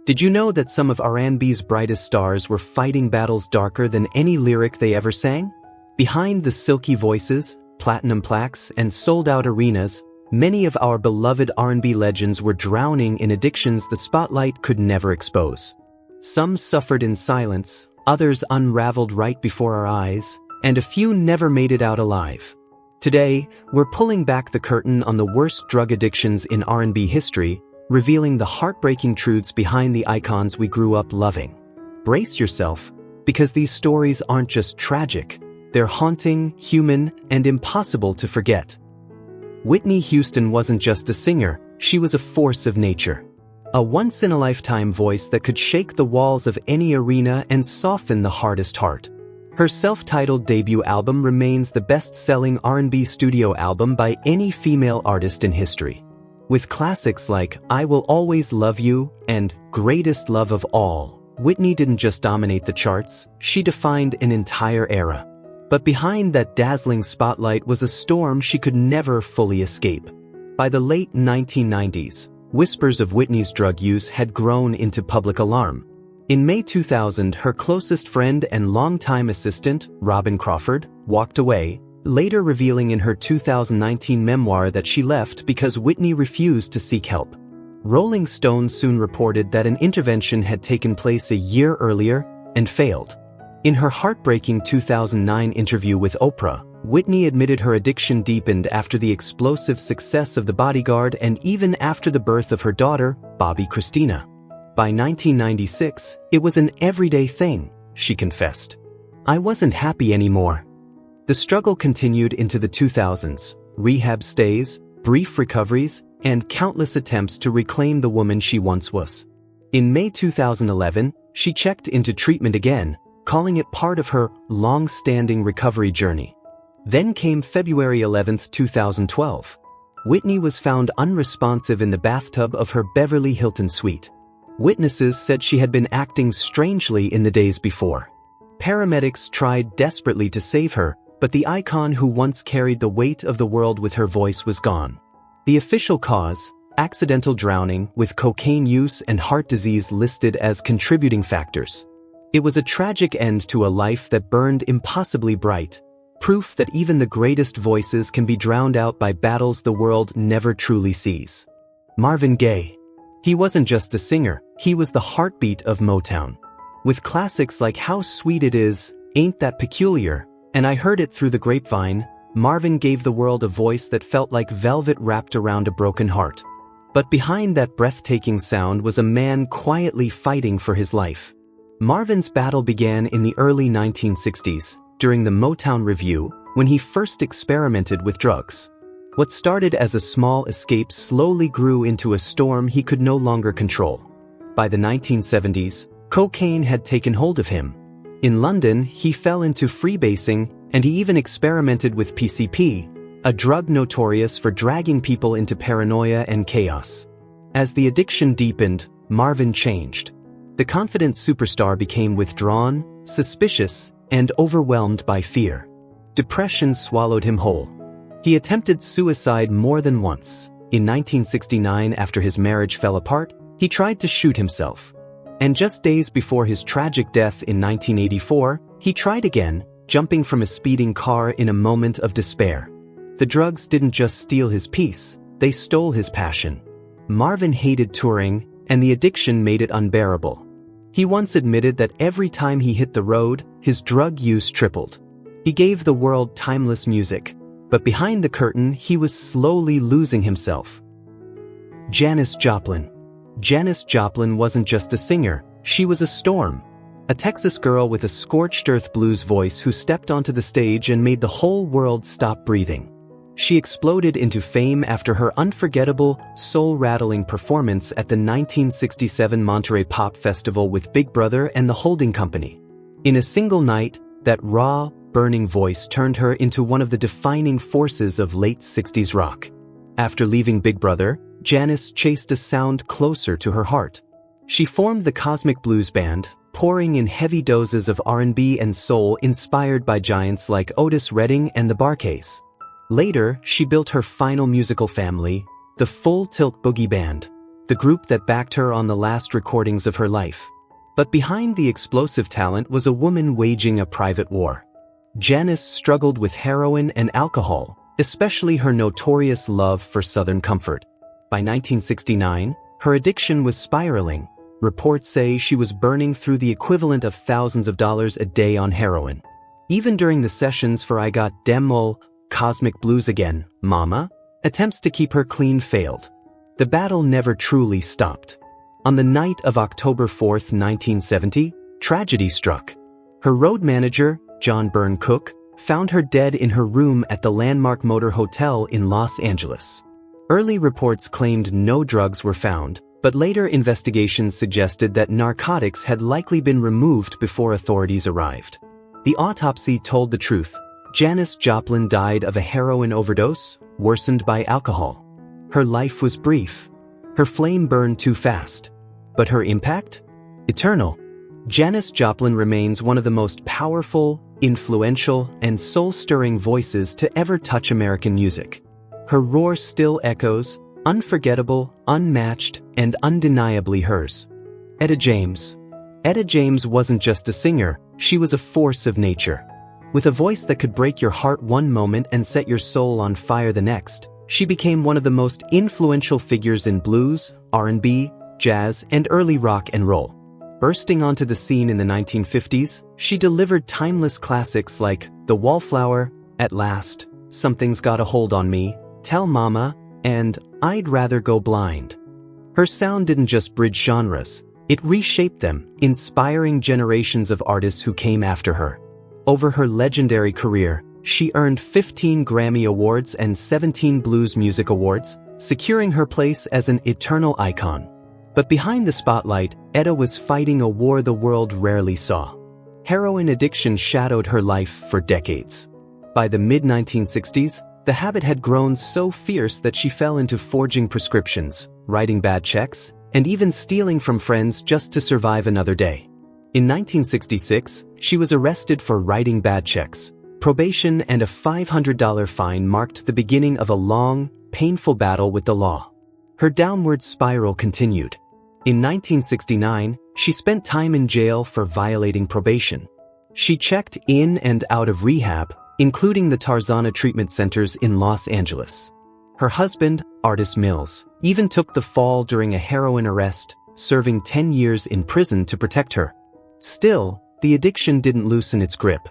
Did you know that some of R&B's brightest stars were fighting battles darker than any lyric they ever sang? Behind the silky voices, platinum plaques, and sold-out arenas, many of our beloved R&B legends were drowning in addictions the spotlight could never expose. Some suffered in silence, others unraveled right before our eyes, and a few never made it out alive. Today, we're pulling back the curtain on the worst drug addictions in R&B history, revealing the heartbreaking truths behind the icons we grew up loving. Brace yourself, because these stories aren't just tragic, they're haunting, human, and impossible to forget. Whitney Houston wasn't just a singer, she was a force of nature. A once-in-a-lifetime voice that could shake the walls of any arena and soften the hardest heart. Her self-titled debut album remains the best-selling R&B studio album by any female artist in history. With classics like I Will Always Love You and Greatest Love of All, Whitney didn't just dominate the charts, she defined an entire era. But behind that dazzling spotlight was a storm she could never fully escape. By the late 1990s, whispers of Whitney's drug use had grown into public alarm. In May 2000, her closest friend and longtime assistant, Robin Crawford, walked away, later revealing in her 2019 memoir that she left because Whitney refused to seek help. Rolling Stone soon reported that an intervention had taken place a year earlier and failed. In her heartbreaking 2009 interview with Oprah, Whitney admitted her addiction deepened after the explosive success of The Bodyguard and even after the birth of her daughter, Bobby Christina. By 1996, it was an everyday thing, she confessed. I wasn't happy anymore. The struggle continued into the 2000s, rehab stays, brief recoveries, and countless attempts to reclaim the woman she once was. In May 2011, she checked into treatment again, calling it part of her long-standing recovery journey. Then came February 11, 2012. Whitney was found unresponsive in the bathtub of her Beverly Hilton suite. Witnesses said she had been acting strangely in the days before. Paramedics tried desperately to save her, but the icon who once carried the weight of the world with her voice was gone. The official cause, accidental drowning with cocaine use and heart disease listed as contributing factors. It was a tragic end to a life that burned impossibly bright, proof that even the greatest voices can be drowned out by battles the world never truly sees. Marvin Gaye. He wasn't just a singer, he was the heartbeat of Motown. With classics like How Sweet It Is, Ain't That Peculiar, and I Heard It Through the Grapevine, Marvin gave the world a voice that felt like velvet wrapped around a broken heart. But behind that breathtaking sound was a man quietly fighting for his life. Marvin's battle began in the early 1960s, during the Motown Revue, when he first experimented with drugs. What started as a small escape slowly grew into a storm he could no longer control. By the 1970s, cocaine had taken hold of him. In London, he fell into freebasing, and he even experimented with PCP, a drug notorious for dragging people into paranoia and chaos. As the addiction deepened, Marvin changed. The confident superstar became withdrawn, suspicious, and overwhelmed by fear. Depression swallowed him whole. He attempted suicide more than once. In 1969, after his marriage fell apart, he tried to shoot himself. And just days before his tragic death in 1984, he tried again, jumping from a speeding car in a moment of despair. The drugs didn't just steal his peace, they stole his passion. Marvin hated touring, and the addiction made it unbearable. He once admitted that every time he hit the road, his drug use tripled. He gave the world timeless music, but behind the curtain, he was slowly losing himself. Janis Joplin. Janis Joplin wasn't just a singer, she was a storm. A Texas girl with a scorched earth blues voice who stepped onto the stage and made the whole world stop breathing. She exploded into fame after her unforgettable, soul-rattling performance at the 1967 Monterey Pop Festival with Big Brother and the Holding Company. In a single night, that raw, burning voice turned her into one of the defining forces of late 60s rock. After leaving Big Brother, Janis chased a sound closer to her heart. She formed the Cosmic Blues Band, pouring in heavy doses of R&B and soul inspired by giants like Otis Redding and the Bar-Kays. Later, she built her final musical family, the Full Tilt Boogie Band, the group that backed her on the last recordings of her life. But behind the explosive talent was a woman waging a private war. Janis struggled with heroin and alcohol, especially her notorious love for Southern comfort. By 1969, her addiction was spiraling. Reports say she was burning through the equivalent of thousands of dollars a day on heroin. Even during the sessions for I Got Dem Ol' Cosmic Blues Again, Mama, attempts to keep her clean failed. The battle never truly stopped. On the night of October 4, 1970, tragedy struck. Her road manager, John Byrne Cook, found her dead in her room at the Landmark Motor Hotel in Los Angeles. Early reports claimed no drugs were found, but later investigations suggested that narcotics had likely been removed before authorities arrived. The autopsy told the truth. Janis Joplin died of a heroin overdose, worsened by alcohol. Her life was brief. Her flame burned too fast. But her impact? Eternal. Janis Joplin remains one of the most powerful, influential, and soul-stirring voices to ever touch American music. Her roar still echoes, unforgettable, unmatched, and undeniably hers. Etta James. Etta James wasn't just a singer, she was a force of nature. With a voice that could break your heart one moment and set your soul on fire the next, she became one of the most influential figures in blues, R&B, jazz, and early rock and roll. Bursting onto the scene in the 1950s, she delivered timeless classics like The Wallflower, At Last, Something's Got a Hold on Me, Tell Mama, and I'd Rather Go Blind. Her sound didn't just bridge genres, it reshaped them, inspiring generations of artists who came after her. Over her legendary career, she earned 15 Grammy Awards and 17 Blues Music Awards, securing her place as an eternal icon. But behind the spotlight, Etta was fighting a war the world rarely saw. Heroin addiction shadowed her life for decades. By the mid-1960s, the habit had grown so fierce that she fell into forging prescriptions, writing bad checks, and even stealing from friends just to survive another day. In 1966, she was arrested for writing bad checks. Probation and a $500 fine marked the beginning of a long, painful battle with the law. Her downward spiral continued. In 1969, she spent time in jail for violating probation. She checked in and out of rehab, including the Tarzana treatment centers in Los Angeles. Her husband, Artis Mills, even took the fall during a heroin arrest, serving 10 years in prison to protect her. Still, the addiction didn't loosen its grip.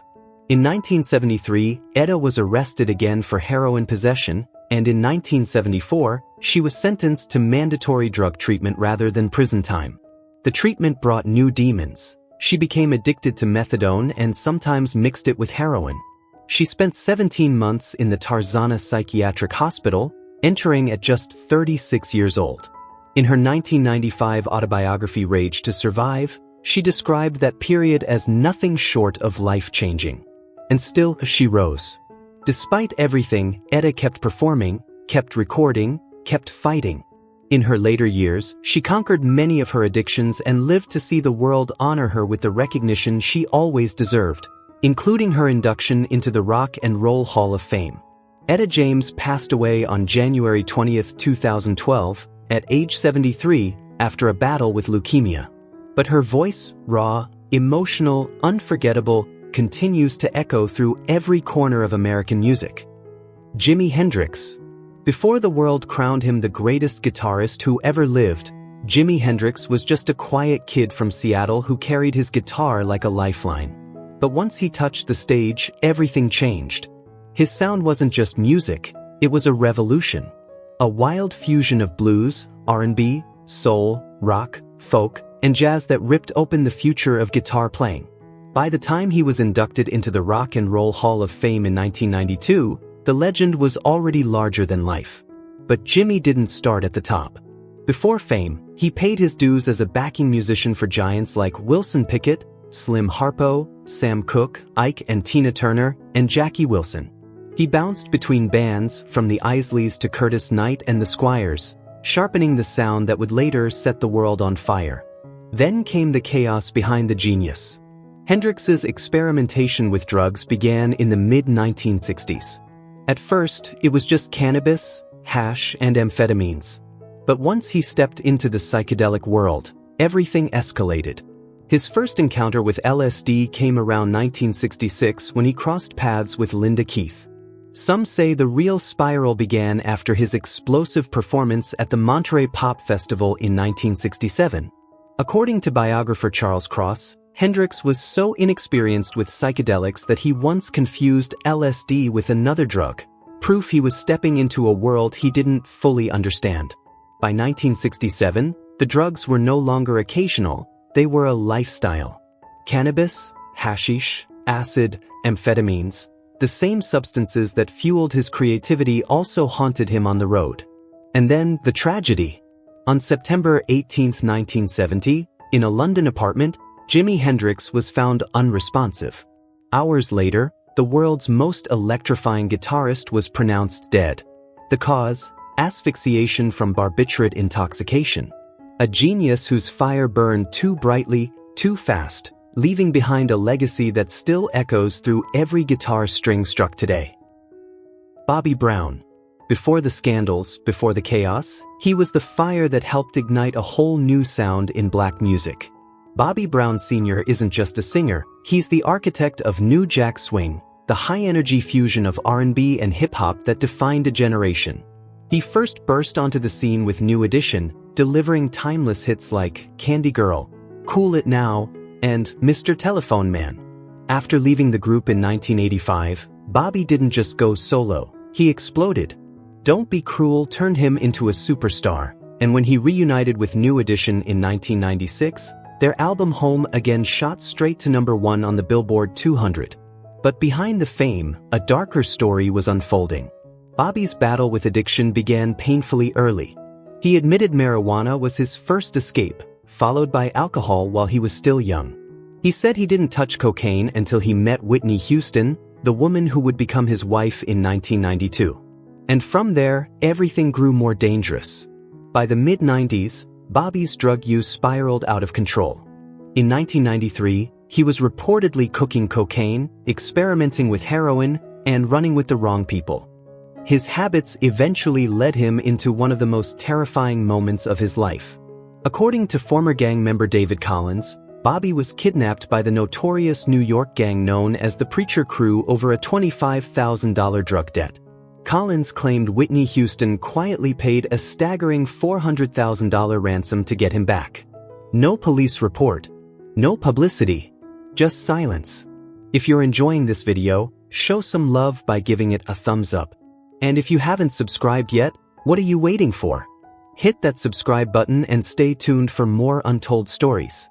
In 1973, Etta was arrested again for heroin possession, and in 1974, she was sentenced to mandatory drug treatment rather than prison time. The treatment brought new demons. She became addicted to methadone and sometimes mixed it with heroin. She spent 17 months in the Tarzana Psychiatric Hospital, entering at just 36 years old. In her 1995 autobiography Rage to Survive, she described that period as nothing short of life-changing. And still, she rose. Despite everything, Etta kept performing, kept recording, kept fighting. In her later years, she conquered many of her addictions and lived to see the world honor her with the recognition she always deserved, including her induction into the Rock and Roll Hall of Fame. Etta James passed away on January 20, 2012, at age 73, after a battle with leukemia. But her voice, raw, emotional, unforgettable, continues to echo through every corner of American music. Jimi Hendrix. Before the world crowned him the greatest guitarist who ever lived, Jimi Hendrix was just a quiet kid from Seattle who carried his guitar like a lifeline. But once he touched the stage, everything changed. His sound wasn't just music, it was a revolution. A wild fusion of blues, R&B, soul, rock, folk, and jazz that ripped open the future of guitar playing. By the time he was inducted into the Rock and Roll Hall of Fame in 1992, the legend was already larger than life. But Jimi didn't start at the top. Before fame, he paid his dues as a backing musician for giants like Wilson Pickett, Slim Harpo, Sam Cooke, Ike and Tina Turner, and Jackie Wilson. He bounced between bands, from the Isleys to Curtis Knight and the Squires, sharpening the sound that would later set the world on fire. Then came the chaos behind the genius. Hendrix's experimentation with drugs began in the mid-1960s. At first, it was just cannabis, hash, and amphetamines. But once he stepped into the psychedelic world, everything escalated. His first encounter with LSD came around 1966 when he crossed paths with Linda Keith. Some say the real spiral began after his explosive performance at the Monterey Pop Festival in 1967. According to biographer Charles Cross, Hendrix was so inexperienced with psychedelics that he once confused LSD with another drug, proof he was stepping into a world he didn't fully understand. By 1967, the drugs were no longer occasional, they were a lifestyle. Cannabis, hashish, acid, amphetamines, the same substances that fueled his creativity also haunted him on the road. And then the tragedy. On September 18, 1970, in a London apartment, Jimi Hendrix was found unresponsive. Hours later, the world's most electrifying guitarist was pronounced dead. The cause? Asphyxiation from barbiturate intoxication. A genius whose fire burned too brightly, too fast, leaving behind a legacy that still echoes through every guitar string struck today. Bobby Brown. Before the scandals, before the chaos, he was the fire that helped ignite a whole new sound in black music. Bobby Brown Sr. isn't just a singer, he's the architect of New Jack Swing, the high-energy fusion of R&B and hip-hop that defined a generation. He first burst onto the scene with New Edition, delivering timeless hits like Candy Girl, Cool It Now, and Mr. Telephone Man. After leaving the group in 1985, Bobby didn't just go solo, he exploded. Don't Be Cruel turned him into a superstar, and when he reunited with New Edition in 1996, their album Home Again shot straight to #1 on the Billboard 200. But behind the fame, a darker story was unfolding. Bobby's battle with addiction began painfully early. He admitted marijuana was his first escape, followed by alcohol while he was still young. He said he didn't touch cocaine until he met Whitney Houston, the woman who would become his wife in 1992. And from there, everything grew more dangerous. By the mid-90s, Bobby's drug use spiraled out of control. In 1993, he was reportedly cooking cocaine, experimenting with heroin, and running with the wrong people. His habits eventually led him into one of the most terrifying moments of his life. According to former gang member David Collins, Bobby was kidnapped by the notorious New York gang known as the Preacher Crew over a $25,000 drug debt. Collins claimed Whitney Houston quietly paid a staggering $400,000 ransom to get him back. No police report. No publicity. Just silence. If you're enjoying this video, show some love by giving it a thumbs up. And if you haven't subscribed yet, what are you waiting for? Hit that subscribe button and stay tuned for more untold stories.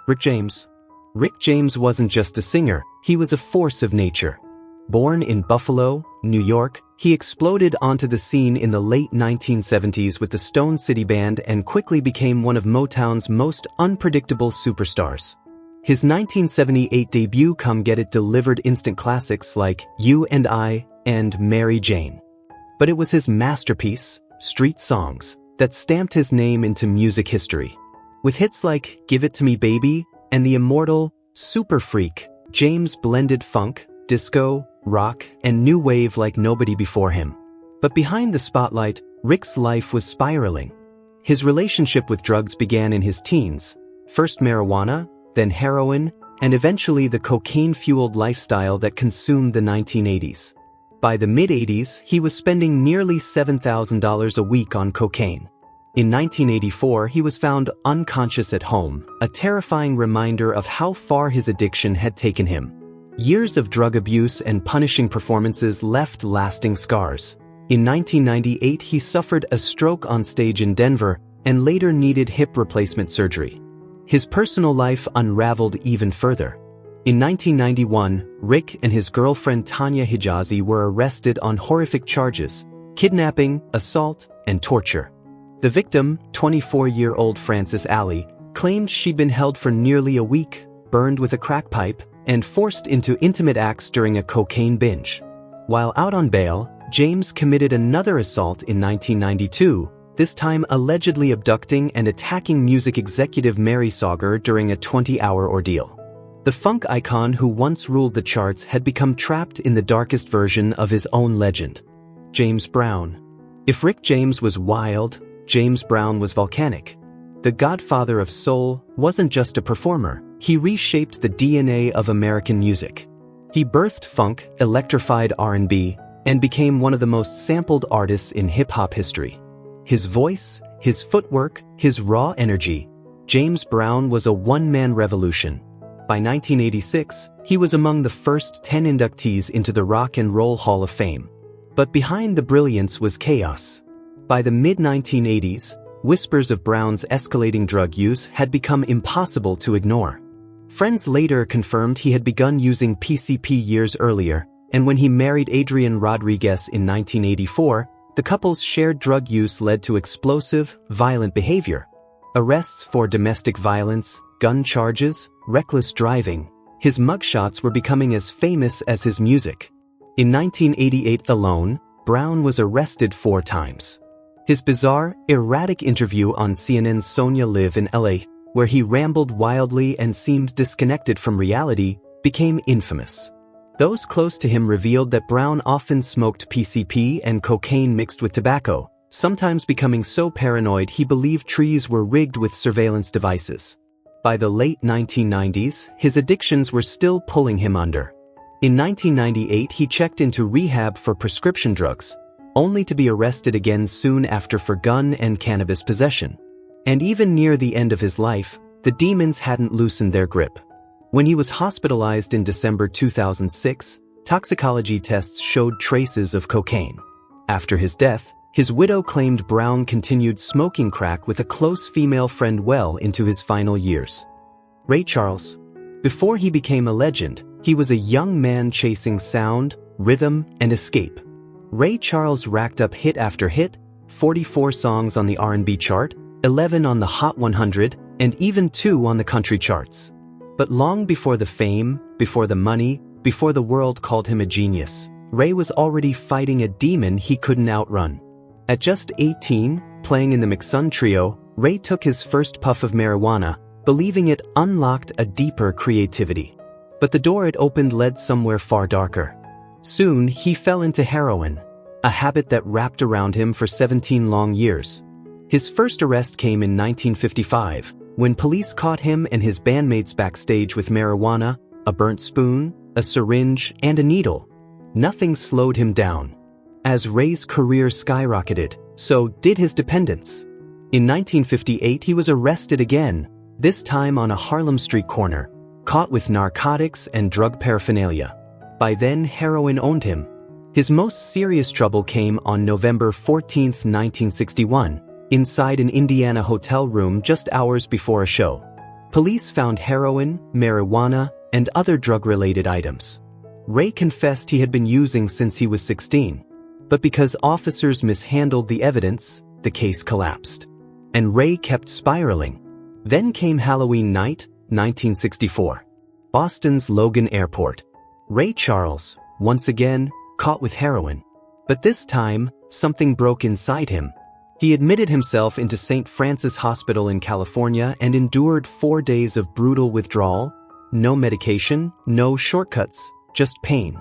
Rick James. Rick James wasn't just a singer, he was a force of nature. Born in Buffalo, New York, he exploded onto the scene in the late 1970s with the Stone City Band and quickly became one of Motown's most unpredictable superstars. His 1978 debut Come Get It delivered instant classics like You and I and Mary Jane. But it was his masterpiece, Street Songs, that stamped his name into music history. With hits like Give It to Me Baby and the immortal Super Freak, James blended funk, disco, rock, and new wave like nobody before him. But behind the spotlight, Rick's life was spiraling. His relationship with drugs began in his teens, first marijuana, then heroin, and eventually the cocaine-fueled lifestyle that consumed the 1980s. By the mid-80s, he was spending nearly $7,000 a week on cocaine. In 1984, he was found unconscious at home, a terrifying reminder of how far his addiction had taken him. Years of drug abuse and punishing performances left lasting scars. In 1998, he suffered a stroke on stage in Denver and later needed hip replacement surgery. His personal life unraveled even further. In 1991, Rick and his girlfriend Tanya Hijazi were arrested on horrific charges: kidnapping, assault, and torture. The victim, 24-year-old Frances Alley, claimed she'd been held for nearly a week, burned with a crack pipe, and forced into intimate acts during a cocaine binge. While out on bail, James committed another assault in 1992, this time allegedly abducting and attacking music executive Mary Sauger during a 20-hour ordeal. The funk icon who once ruled the charts had become trapped in the darkest version of his own legend. James Brown. If Rick James was wild, James Brown was volcanic. The godfather of soul wasn't just a performer, he reshaped the DNA of American music. He birthed funk, electrified R&B, and became one of the most sampled artists in hip-hop history. His voice, his footwork, his raw energy, James Brown was a one-man revolution. By 1986, he was among the first 10 inductees into the Rock and Roll Hall of Fame. But behind the brilliance was chaos. By the mid-1980s, whispers of Brown's escalating drug use had become impossible to ignore. Friends later confirmed he had begun using PCP years earlier, and when he married Adrienne Rodriguez in 1984, the couple's shared drug use led to explosive, violent behavior. Arrests for domestic violence, gun charges, reckless driving. His mugshots were becoming as famous as his music. In 1988 alone, Brown was arrested 4 times. His bizarre, erratic interview on CNN's Sonia Live in LA, where he rambled wildly and seemed disconnected from reality, became infamous. Those close to him revealed that Brown often smoked PCP and cocaine mixed with tobacco, sometimes becoming so paranoid he believed trees were rigged with surveillance devices. By the late 1990s, his addictions were still pulling him under. In 1998, he checked into rehab for prescription drugs, only to be arrested again soon after for gun and cannabis possession. And even near the end of his life, the demons hadn't loosened their grip. When he was hospitalized in December 2006, toxicology tests showed traces of cocaine. After his death, his widow claimed Brown continued smoking crack with a close female friend well into his final years. Ray Charles. Before he became a legend, he was a young man chasing sound, rhythm, and escape. Ray Charles racked up hit after hit, 44 songs on the R&B chart, 11 on the Hot 100, and even 2 on the country charts. But long before the fame, before the money, before the world called him a genius, Ray was already fighting a demon he couldn't outrun. At just 18, playing in the McSun Trio, Ray took his first puff of marijuana, believing it unlocked a deeper creativity. But the door it opened led somewhere far darker. Soon, he fell into heroin, a habit that wrapped around him for 17 long years. His first arrest came in 1955, when police caught him and his bandmates backstage with marijuana, a burnt spoon, a syringe, and a needle. Nothing slowed him down. As Ray's career skyrocketed, so did his dependence. In 1958, he was arrested again, this time on a Harlem Street corner, caught with narcotics and drug paraphernalia. By then, heroin owned him. His most serious trouble came on November 14, 1961, inside an Indiana hotel room just hours before a show. Police found heroin, marijuana, and other drug-related items. Ray confessed he had been using since he was 16. But because officers mishandled the evidence, the case collapsed. And Ray kept spiraling. Then came Halloween night, 1964. Boston's Logan Airport. Ray Charles, once again, caught with heroin. But this time, something broke inside him. He admitted himself into St. Francis Hospital in California and endured 4 days of brutal withdrawal. No medication, no shortcuts, just pain.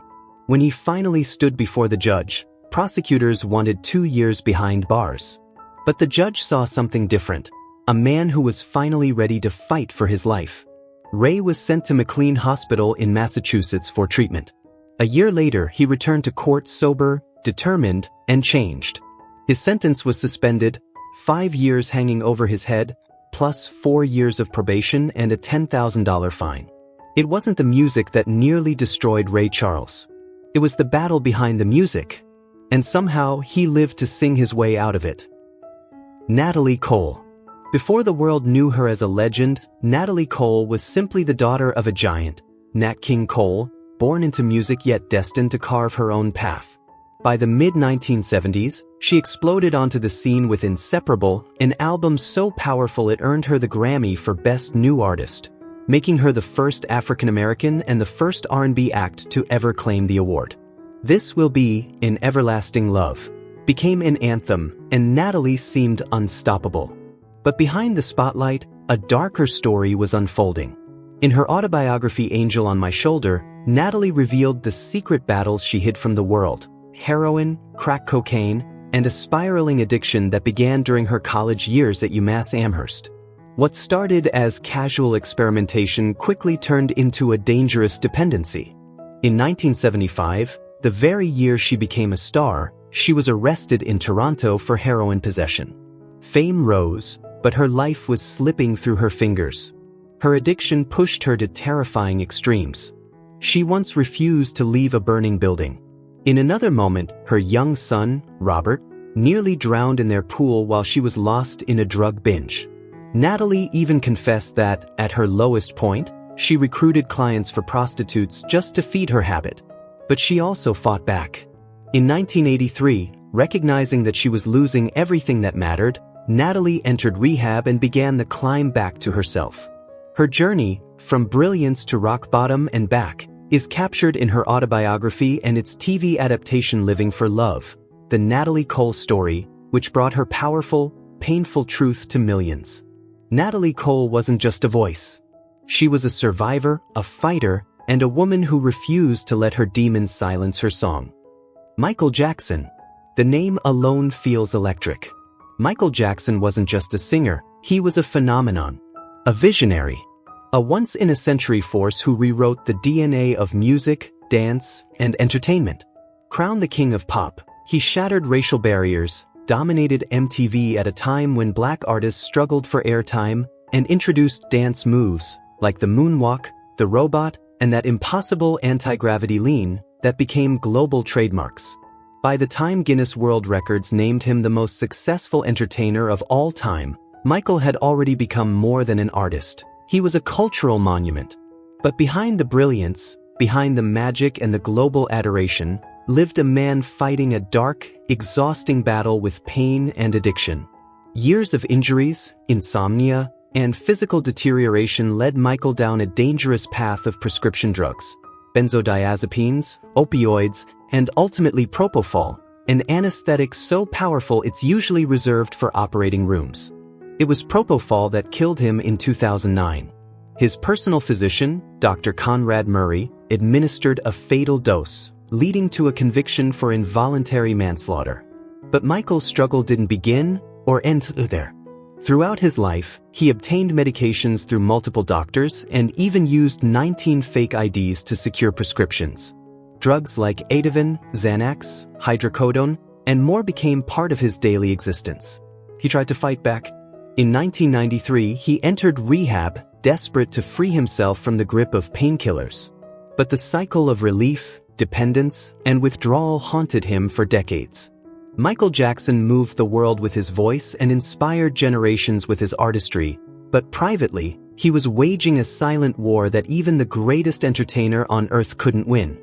When he finally stood before the judge, prosecutors wanted 2 years behind bars. But the judge saw something different, a man who was finally ready to fight for his life. Ray was sent to McLean Hospital in Massachusetts for treatment. A year later, he returned to court sober, determined, and changed. His sentence was suspended, 5 years hanging over his head, plus 4 years of probation and a $10,000 fine. It wasn't the music that nearly destroyed Ray Charles. It was the battle behind the music. And somehow, he lived to sing his way out of it. Natalie Cole. Before the world knew her as a legend, Natalie Cole was simply the daughter of a giant, Nat King Cole, born into music yet destined to carve her own path. By the mid-1970s, she exploded onto the scene with Inseparable, an album so powerful it earned her the Grammy for Best New Artist, making her the first African-American and the first R&B act to ever claim the award. This Will Be, in Everlasting Love, became an anthem, and Natalie seemed unstoppable. But behind the spotlight, a darker story was unfolding. In her autobiography Angel on My Shoulder, Natalie revealed the secret battles she hid from the world: heroin, crack cocaine, and a spiraling addiction that began during her college years at UMass Amherst. What started as casual experimentation quickly turned into a dangerous dependency. In 1975, the very year she became a star, she was arrested in Toronto for heroin possession. Fame rose, but her life was slipping through her fingers. Her addiction pushed her to terrifying extremes. She once refused to leave a burning building. In another moment, her young son, Robert, nearly drowned in their pool while she was lost in a drug binge. Natalie even confessed that, at her lowest point, she recruited clients for prostitutes just to feed her habit. But she also fought back. In 1983, recognizing that she was losing everything that mattered, Natalie entered rehab and began the climb back to herself. Her journey, from brilliance to rock bottom and back, is captured in her autobiography and its TV adaptation Living for Love, the Natalie Cole story, which brought her powerful, painful truth to millions. Natalie Cole wasn't just a voice. She was a survivor, a fighter, and a woman who refused to let her demons silence her song. Michael Jackson. The name alone feels electric. Michael Jackson wasn't just a singer, he was a phenomenon. A visionary. A once-in-a-century force who rewrote the DNA of music, dance, and entertainment. Crowned the king of pop, he shattered racial barriers, dominated MTV at a time when black artists struggled for airtime, and introduced dance moves, like the moonwalk, the robot, and that impossible anti-gravity lean, that became global trademarks. By the time Guinness World Records named him the most successful entertainer of all time, Michael had already become more than an artist. He was a cultural monument. But behind the brilliance, behind the magic and the global adoration, lived a man fighting a dark, exhausting battle with pain and addiction. Years of injuries, insomnia, and physical deterioration led Michael down a dangerous path of prescription drugs, benzodiazepines, opioids, and ultimately propofol, an anesthetic so powerful it's usually reserved for operating rooms. It was propofol that killed him in 2009. His personal physician, Dr. Conrad Murray, administered a fatal dose, leading to a conviction for involuntary manslaughter. But Michael's struggle didn't begin or end there. Throughout his life, he obtained medications through multiple doctors and even used 19 fake IDs to secure prescriptions. Drugs like Ativan, Xanax, hydrocodone, and more became part of his daily existence. He tried to fight back. In 1993, he entered rehab, desperate to free himself from the grip of painkillers. But the cycle of relief, dependence, and withdrawal haunted him for decades. Michael Jackson moved the world with his voice and inspired generations with his artistry, but privately, he was waging a silent war that even the greatest entertainer on earth couldn't win.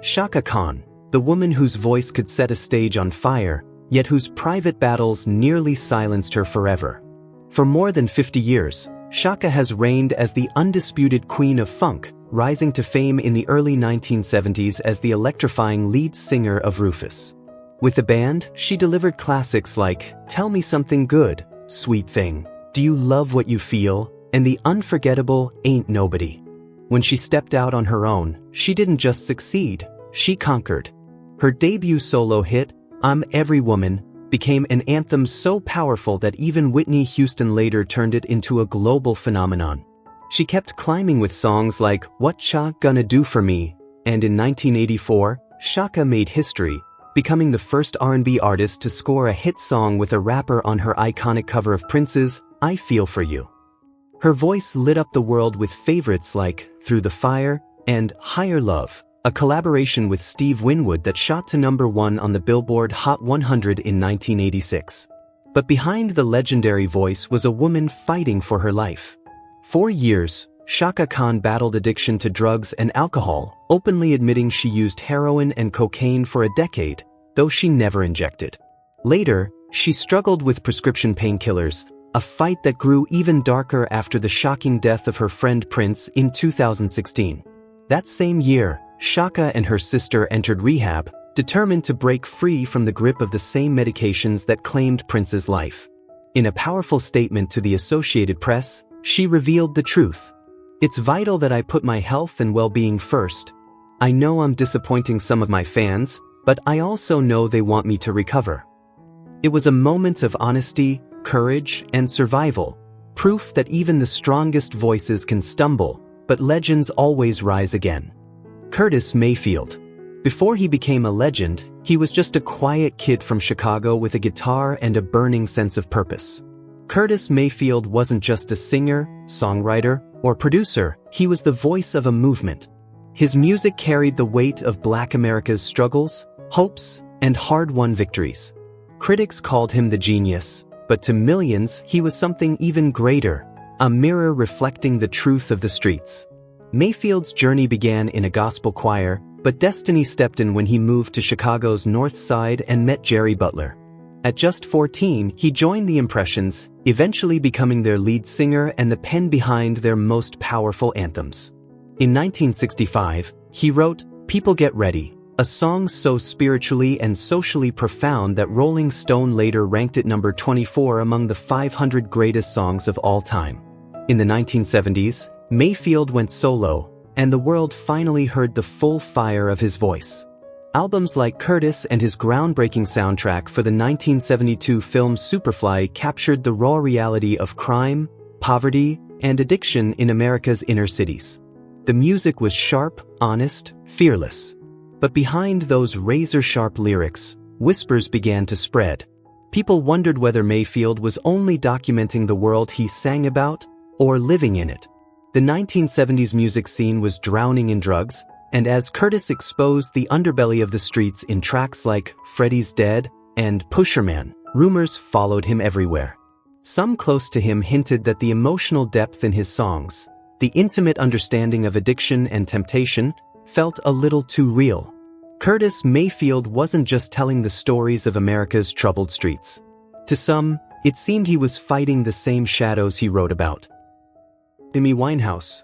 Chaka Khan, the woman whose voice could set a stage on fire, yet whose private battles nearly silenced her forever. For more than 50 years, Chaka has reigned as the undisputed queen of funk, rising to fame in the early 1970s as the electrifying lead singer of Rufus. With the band, she delivered classics like Tell Me Something Good, Sweet Thing, Do You Love What You Feel, and the unforgettable Ain't Nobody. When she stepped out on her own, she didn't just succeed, she conquered. Her debut solo hit, I'm Every Woman, became an anthem so powerful that even Whitney Houston later turned it into a global phenomenon. She kept climbing with songs like What Cha Gonna Do For Me, and in 1984, Chaka made history, becoming the first R&B artist to score a hit song with a rapper on her iconic cover of Prince's I Feel For You. Her voice lit up the world with favorites like Through the Fire and Higher Love, a collaboration with Steve Winwood that shot to #1 on the Billboard Hot 100 in 1986. But behind the legendary voice was a woman fighting for her life. For years, Chaka Khan battled addiction to drugs and alcohol, openly admitting she used heroin and cocaine for a decade, though she never injected. Later, she struggled with prescription painkillers, a fight that grew even darker after the shocking death of her friend Prince in 2016. That same year, Chaka and her sister entered rehab, determined to break free from the grip of the same medications that claimed Prince's life. In a powerful statement to the Associated Press, she revealed the truth. It's vital that I put my health and well-being first. I know I'm disappointing some of my fans, but I also know they want me to recover. It was a moment of honesty, courage, and survival, proof that even the strongest voices can stumble, but legends always rise again. Curtis Mayfield. Before he became a legend, he was just a quiet kid from Chicago with a guitar and a burning sense of purpose. Curtis Mayfield wasn't just a singer, songwriter, or producer, he was the voice of a movement. His music carried the weight of Black America's struggles, hopes, and hard-won victories. Critics called him the genius, but to millions he was something even greater, a mirror reflecting the truth of the streets. Mayfield's journey began in a gospel choir, but destiny stepped in when he moved to Chicago's North Side and met Jerry Butler. At just 14, he joined the Impressions, eventually becoming their lead singer and the pen behind their most powerful anthems. In 1965, he wrote "People Get Ready," a song so spiritually and socially profound that Rolling Stone later ranked it number 24 among the 500 greatest songs of all time. In the 1970s, Mayfield went solo, and the world finally heard the full fire of his voice. Albums like Curtis and his groundbreaking soundtrack for the 1972 film Superfly captured the raw reality of crime, poverty, and addiction in America's inner cities. The music was sharp, honest, fearless. But behind those razor-sharp lyrics, whispers began to spread. People wondered whether Mayfield was only documenting the world he sang about, or living in it. The 1970s music scene was drowning in drugs, and as Curtis exposed the underbelly of the streets in tracks like "Freddie's Dead" and "Pusherman," rumors followed him everywhere. Some close to him hinted that the emotional depth in his songs, the intimate understanding of addiction and temptation, felt a little too real. Curtis Mayfield wasn't just telling the stories of America's troubled streets. To some, it seemed he was fighting the same shadows he wrote about. Amy Winehouse.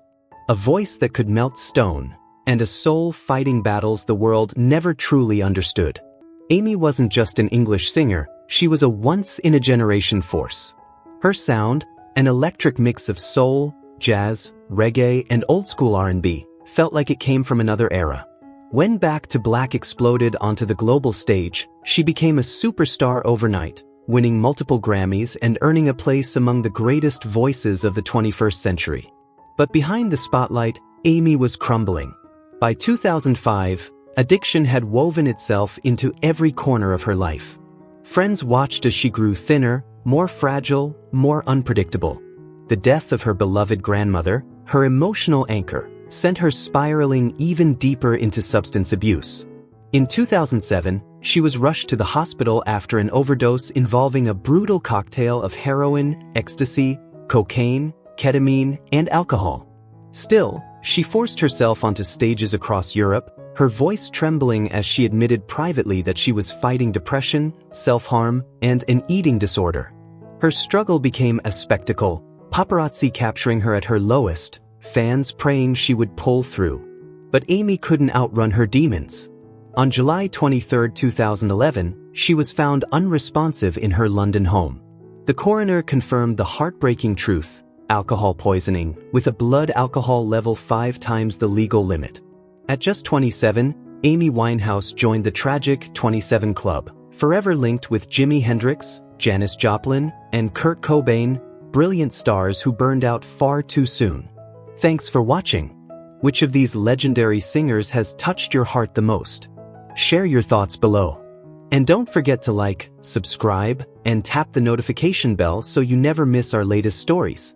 A voice that could melt stone, and a soul fighting battles the world never truly understood. Amy wasn't just an English singer, she was a once-in-a-generation force. Her sound, an electric mix of soul, jazz, reggae, and old-school R&B, felt like it came from another era. When Back to Black exploded onto the global stage, she became a superstar overnight, winning multiple Grammys and earning a place among the greatest voices of the 21st century. But behind the spotlight, Amy was crumbling. By 2005, addiction had woven itself into every corner of her life. Friends watched as she grew thinner, more fragile, more unpredictable. The death of her beloved grandmother, her emotional anchor, sent her spiraling even deeper into substance abuse. In 2007, she was rushed to the hospital after an overdose involving a brutal cocktail of heroin, ecstasy, cocaine, ketamine, and alcohol. Still, she forced herself onto stages across Europe, her voice trembling as she admitted privately that she was fighting depression, self-harm, and an eating disorder. Her struggle became a spectacle, paparazzi capturing her at her lowest, fans praying she would pull through. But Amy couldn't outrun her demons. On July 23, 2011, she was found unresponsive in her London home. The coroner confirmed the heartbreaking truth: alcohol poisoning, with a blood alcohol level 5 times the legal limit. At just 27, Amy Winehouse joined the Tragic 27 Club, forever linked with Jimi Hendrix, Janis Joplin, and Kurt Cobain, brilliant stars who burned out far too soon. Thanks for watching. Which of these legendary singers has touched your heart the most? Share your thoughts below. And don't forget to like, subscribe, and tap the notification bell so you never miss our latest stories.